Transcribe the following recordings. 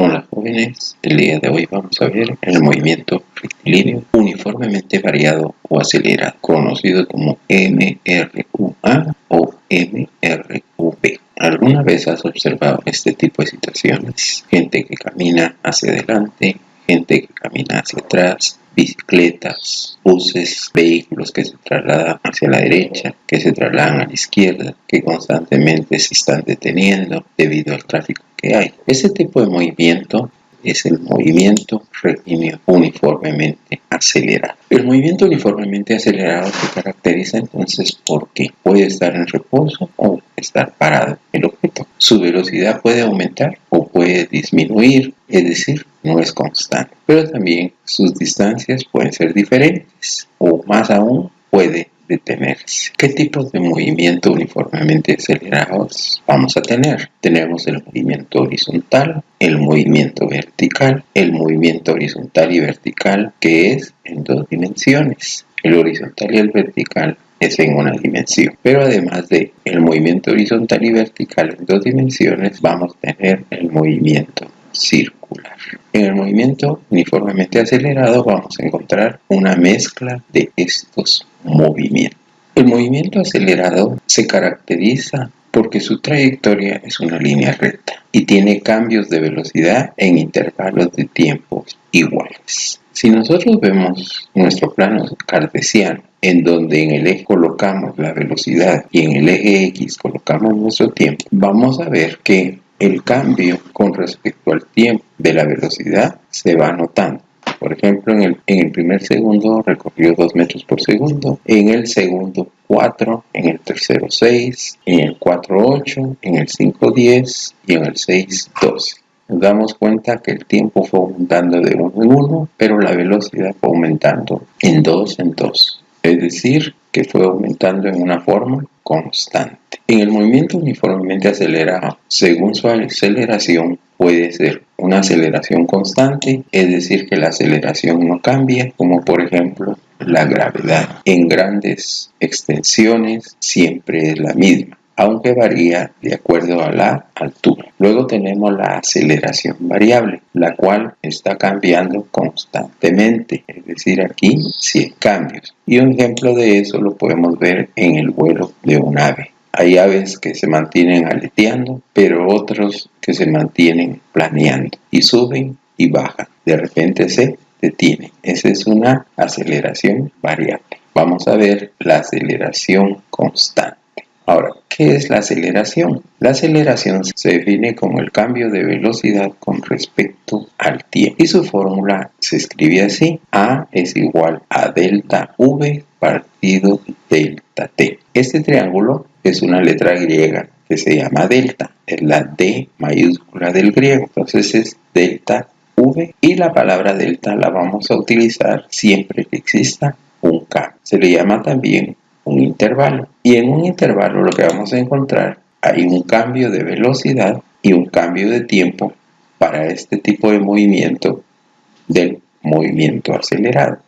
Hola jóvenes, el día de hoy vamos a ver el movimiento rectilíneo uniformemente variado o acelerado, conocido como MRUA o MRUP. ¿Alguna vez has observado este tipo de situaciones? Gente que camina hacia adelante, gente que camina hacia atrás, bicicletas, buses, vehículos que se trasladan hacia la derecha, que se trasladan a la izquierda, que constantemente se están deteniendo debido al tráfico que hay. Este tipo de movimiento es el movimiento rectilíneo uniformemente acelerado. El movimiento uniformemente acelerado se caracteriza entonces porque puede estar en reposo o estar parado el objeto. Su velocidad puede aumentar o puede disminuir, es decir, no es constante. Pero también sus distancias pueden ser diferentes o más aún puede detenerse. ¿Qué tipos de movimiento uniformemente acelerados vamos a tener? Tenemos el movimiento horizontal, el movimiento vertical, el movimiento horizontal y vertical que es en dos dimensiones. El horizontal y el vertical es en una dimensión, pero además de el movimiento horizontal y vertical en dos dimensiones, vamos a tener el movimiento circular. En el movimiento uniformemente acelerado vamos a encontrar una mezcla de estos movimientos. El movimiento acelerado se caracteriza porque su trayectoria es una línea recta y tiene cambios de velocidad en intervalos de tiempo iguales. Si nosotros vemos nuestro plano cartesiano, en donde en el eje colocamos la velocidad y en el eje X colocamos nuestro tiempo, vamos a ver que el cambio con respecto al tiempo de la velocidad se va notando. Por ejemplo, en el primer segundo recorrió 2 metros por segundo, en el segundo 4, en el tercero 6, en el 4 8, en el 5 10 y en el 6 12. Nos damos cuenta que el tiempo fue aumentando de 1 en 1, pero la velocidad fue aumentando en 2 en 2. Es decir, que fue aumentando en una forma constante. En el movimiento uniformemente acelerado, según su aceleración, puede ser una aceleración constante, es decir, que la aceleración no cambia, como por ejemplo la gravedad. En grandes extensiones siempre es la misma, aunque varía de acuerdo a la altura. Luego tenemos la aceleración variable, la cual está cambiando constantemente, es decir, aquí sí hay cambios. Y un ejemplo de eso lo podemos ver en el vuelo de un ave. Hay aves que se mantienen aleteando, pero otros que se mantienen planeando y suben y bajan. De repente se detienen. Esa es una aceleración variable. Vamos a ver la aceleración constante. Ahora, ¿qué es la aceleración? La aceleración se define como el cambio de velocidad con respecto al tiempo. Y su fórmula se escribe así: A es igual a delta V partido delta T. Este triángulo es una letra griega que se llama delta. Es la D mayúscula del griego. Entonces es delta V. Y la palabra delta la vamos a utilizar siempre que exista un cambio. Se le llama también un intervalo. Y en un intervalo lo que vamos a encontrar, hay un cambio de velocidad y un cambio de tiempo para este tipo de movimiento del movimiento acelerado.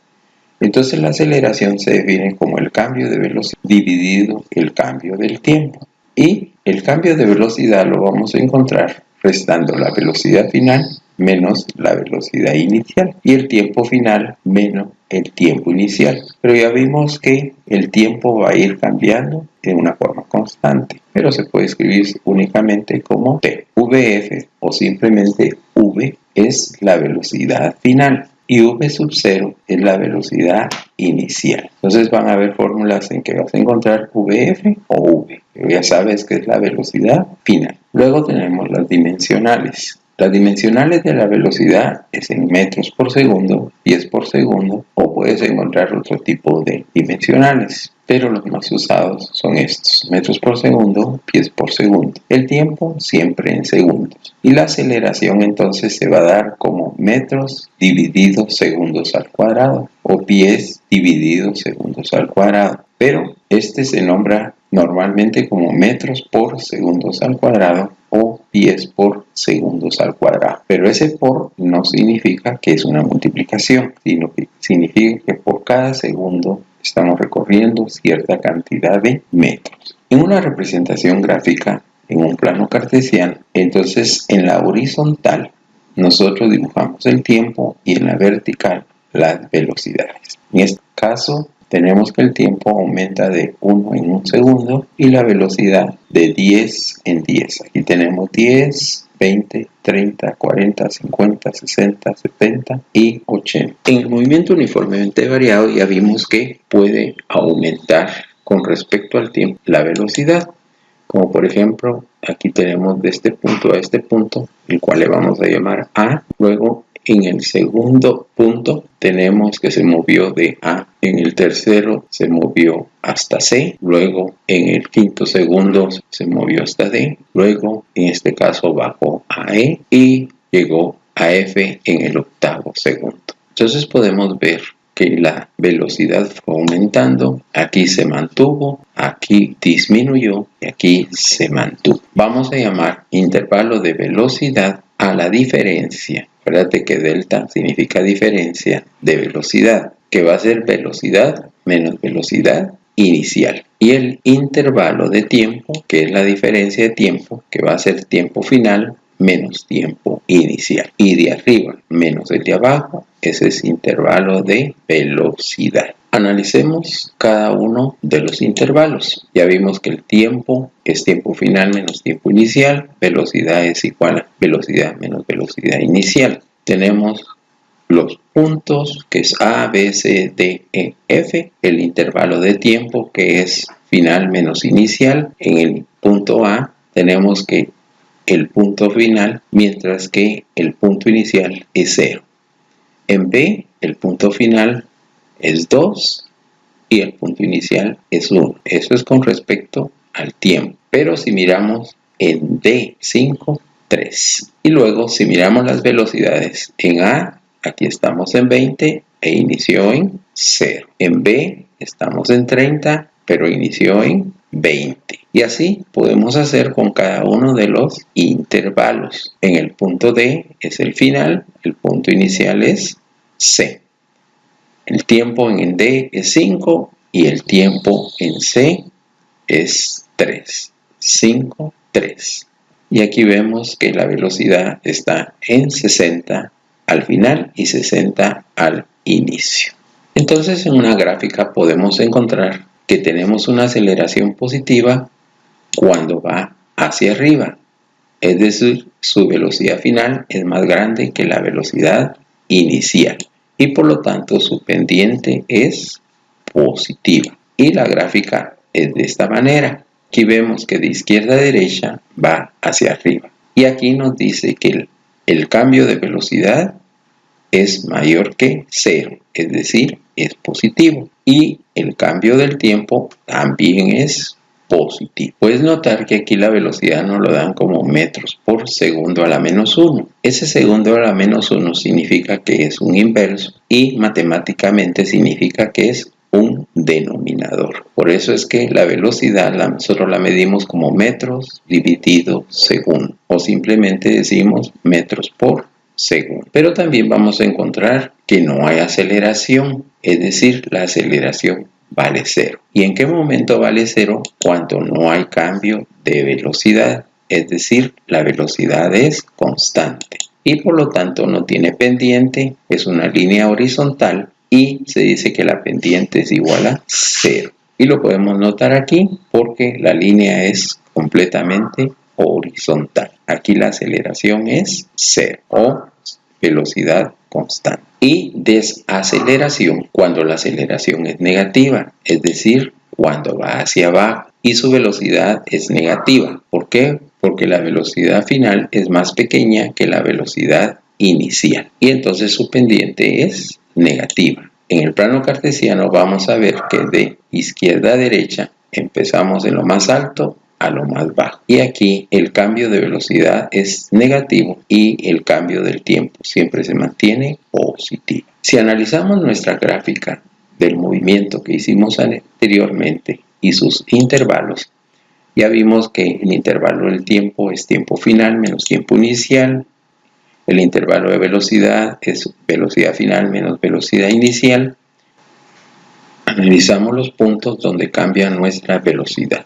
Entonces la aceleración se define como el cambio de velocidad dividido el cambio del tiempo. Y el cambio de velocidad lo vamos a encontrar restando la velocidad final menos la velocidad inicial y el tiempo final menos el tiempo inicial. Pero ya vimos que el tiempo va a ir cambiando en una forma constante, pero se puede escribir únicamente como T. VF o simplemente V es la velocidad final y V sub 0 es la velocidad inicial. Entonces van a haber fórmulas en que vas a encontrar VF o V, pero ya sabes que es la velocidad final. Luego tenemos las dimensionales. Las dimensionales de la velocidad es en metros por segundo, pies por segundo, o puedes encontrar otro tipo de dimensionales, pero los más usados son estos: metros por segundo, pies por segundo. El tiempo siempre en segundos. Y la aceleración entonces se va a dar como metros divididos segundos al cuadrado o pies divididos segundos al cuadrado. Pero este se nombra normalmente como metros por segundos al cuadrado o pies por segundos al cuadrado. Pero ese por no significa que es una multiplicación, sino que significa que por cada segundo estamos recorriendo cierta cantidad de metros. En una representación gráfica, en un plano cartesiano, entonces en la horizontal nosotros dibujamos el tiempo y en la vertical las velocidades. En este caso tenemos que el tiempo aumenta de 1 en 1 segundo y la velocidad de 10 en 10. Aquí tenemos 10, 20, 30, 40, 50, 60, 70 y 80. En el movimiento uniformemente variado ya vimos que puede aumentar con respecto al tiempo la velocidad. Como por ejemplo, aquí tenemos de este punto a este punto, el cual le vamos a llamar A. Luego, en el segundo punto, tenemos que se movió de A. En el tercero, se movió hasta C. Luego, en el quinto segundo, se movió hasta D. Luego, en este caso, bajó a E y llegó a F en el octavo segundo. Entonces podemos ver que la velocidad fue aumentando, aquí se mantuvo, aquí disminuyó y aquí se mantuvo. Vamos a llamar intervalo de velocidad a la diferencia. Acuérdate que delta significa diferencia de velocidad, que va a ser velocidad menos velocidad inicial. Y el intervalo de tiempo, que es la diferencia de tiempo, que va a ser tiempo final menos tiempo inicial. Y de arriba menos el de abajo, ese es intervalo de velocidad. Analicemos cada uno de los intervalos. Ya vimos que el tiempo es tiempo final menos tiempo inicial. Velocidad es igual a velocidad menos velocidad inicial. Tenemos los puntos, que es A, B, C, D, E, F. El intervalo de tiempo, que es final menos inicial. En el punto A tenemos que el punto final, mientras que el punto inicial es 0. En B, el punto final es 2 y el punto inicial es 1. Eso es con respecto al tiempo. Pero si miramos en D, 5, 3. Y luego, si miramos las velocidades en A, aquí estamos en 20 e inició en 0. En B, estamos en 30, pero inició en 20. Y así podemos hacer con cada uno de los intervalos. En el punto D es el final, el punto inicial es C. El tiempo en D es 5 y el tiempo en C es 3. 5, 3. Y aquí vemos que la velocidad está en 60 al final y 60 al inicio. Entonces, en una gráfica podemos encontrar que tenemos una aceleración positiva cuando va hacia arriba, es decir, su velocidad final es más grande que la velocidad inicial y por lo tanto su pendiente es positiva. Y la gráfica es de esta manera. Aquí vemos que de izquierda a derecha va hacia arriba y aquí nos dice que el cambio de velocidad es mayor que 0, es decir, es positivo. Y el cambio del tiempo también es positivo. Puedes notar que aquí la velocidad nos lo dan como metros por segundo a la menos 1. Ese segundo a la menos 1 significa que es un inverso y matemáticamente significa que es un denominador. Por eso es que la velocidad nosotros la medimos como metros dividido segundo o simplemente decimos metros por segundo. Pero también vamos a encontrar que no hay aceleración, es decir, la aceleración vale 0. ¿Y en qué momento vale 0? Cuando no hay cambio de velocidad, es decir, la velocidad es constante y por lo tanto no tiene pendiente, es una línea horizontal y se dice que la pendiente es igual a 0. Y lo podemos notar aquí porque la línea es completamente horizontal. Aquí la aceleración es 0 o velocidad constante. Y desaceleración cuando la aceleración es negativa, es decir, cuando va hacia abajo y su velocidad es negativa. ¿Por qué? Porque la velocidad final es más pequeña que la velocidad inicial y entonces su pendiente es negativa. En el plano cartesiano vamos a ver que de izquierda a derecha empezamos en lo más alto a lo más bajo. Y aquí el cambio de velocidad es negativo y el cambio del tiempo siempre se mantiene positivo. Si analizamos nuestra gráfica del movimiento que hicimos anteriormente y sus intervalos, ya vimos que el intervalo del tiempo es tiempo final menos tiempo inicial. El intervalo de velocidad es velocidad final menos velocidad inicial. Analizamos los puntos donde cambia nuestra velocidad.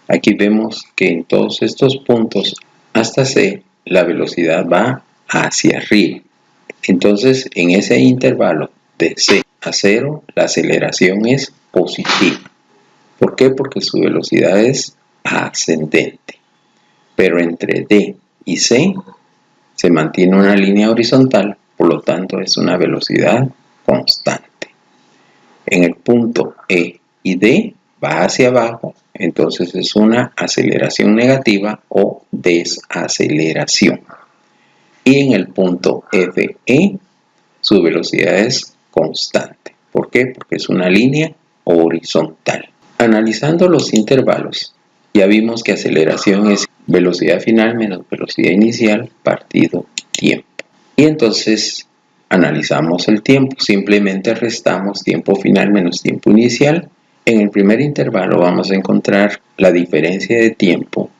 Aquí vemos que en todos estos puntos hasta C la velocidad va hacia arriba. Entonces, en ese intervalo de C a 0, la aceleración es positiva. ¿Por qué? Porque su velocidad es ascendente. Pero entre D y C se mantiene una línea horizontal, por lo tanto es una velocidad constante. En el punto E y D va hacia abajo, entonces es una aceleración negativa o desaceleración. Y en el punto FE su velocidad es constante. ¿Por qué? Porque es una línea horizontal. Analizando los intervalos, ya vimos que aceleración es velocidad final menos velocidad inicial partido tiempo. Y entonces analizamos el tiempo, simplemente restamos tiempo final menos tiempo inicial. En el primer intervalo vamos a encontrar la diferencia de tiempo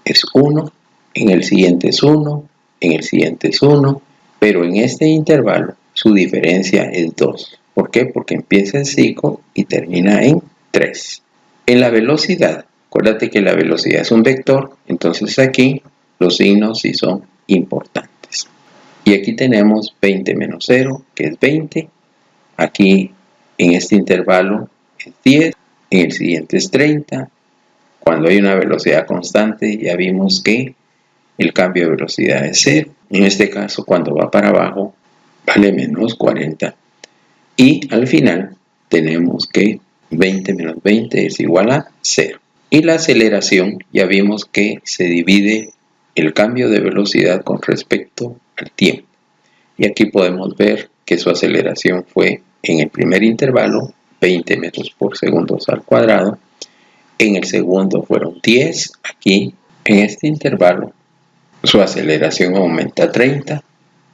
es 1, en el siguiente es 1, en el siguiente es 1, pero en este intervalo su diferencia es 2. ¿Por qué? Porque empieza en 5 y termina en 3. En la velocidad, acuérdate que la velocidad es un vector, entonces aquí los signos sí son importantes. Y aquí tenemos 20 menos 0, que es 20. Aquí en este intervalo es 10, en el siguiente es 30. Cuando hay una velocidad constante ya vimos que el cambio de velocidad es 0. En este caso, cuando va para abajo, vale menos 40. Y al final tenemos que 20 menos 20 es igual a 0. Y la aceleración, ya vimos que se divide el cambio de velocidad con respecto al tiempo. Y aquí podemos ver que su aceleración fue en el primer intervalo 20 metros por segundo al cuadrado. En el segundo fueron 10. Aquí en este intervalo su aceleración aumenta a 30.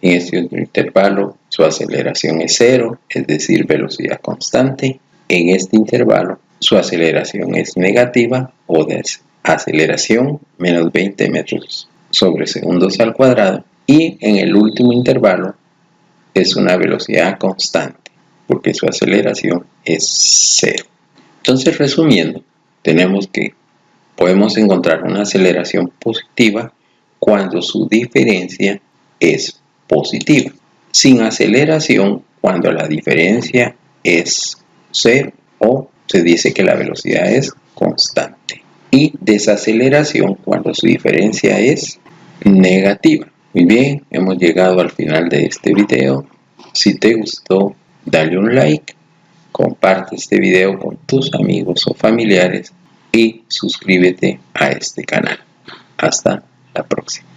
En este otro intervalo su aceleración es 0, es decir, velocidad constante. En este intervalo su aceleración es negativa o desaceleración menos 20 metros sobre segundos al cuadrado. Y en el último intervalo es una velocidad constante porque su aceleración es 0. Entonces, resumiendo, tenemos que podemos encontrar una aceleración positiva cuando su diferencia es positiva. Sin aceleración cuando la diferencia es 0 o se dice que la velocidad es constante. Y desaceleración cuando su diferencia es negativa. Muy bien, hemos llegado al final de este video. Si te gustó, dale un like, comparte este video con tus amigos o familiares y suscríbete a este canal. Hasta la próxima.